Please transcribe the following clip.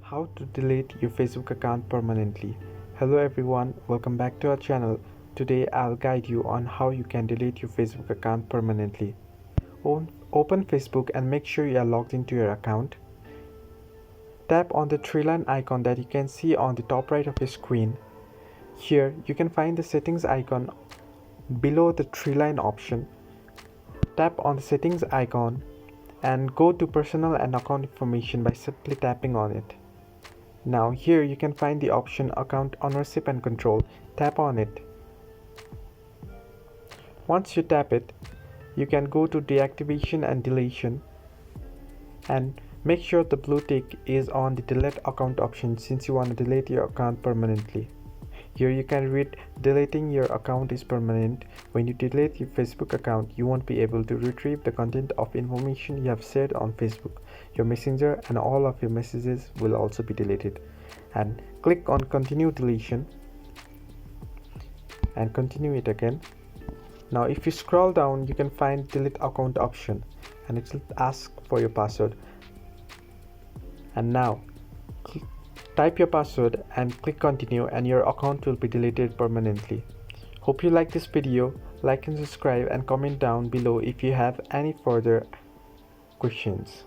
How to delete your Facebook account permanently. Hello everyone, welcome back to our channel. Today I'll guide you on how you can delete your Facebook account permanently. Open Facebook and make sure you are logged into your account. Tap on the three line icon that you can see on the top right of your screen. Here you can find the settings icon below the three line option. Tap on the settings icon and go to personal and account information by simply tapping on it. Now here you can find the option account ownership and control. Tap on it. Once you tap it, you can go to deactivation and deletion and make sure the blue tick is on the delete account option since you want to delete your account permanently. Here you can read deleting your account is permanent. When you delete your Facebook account, you won't be able to retrieve the content of information you have shared on Facebook. Your messenger and all of your messages will also be deleted. And click on continue deletion and continue it again. Now if you scroll down, you can find delete account option and it will ask for your password. And now type your password and click continue and your account will be deleted permanently. Hope you like this video. Like and subscribe and comment down below if you have any further questions.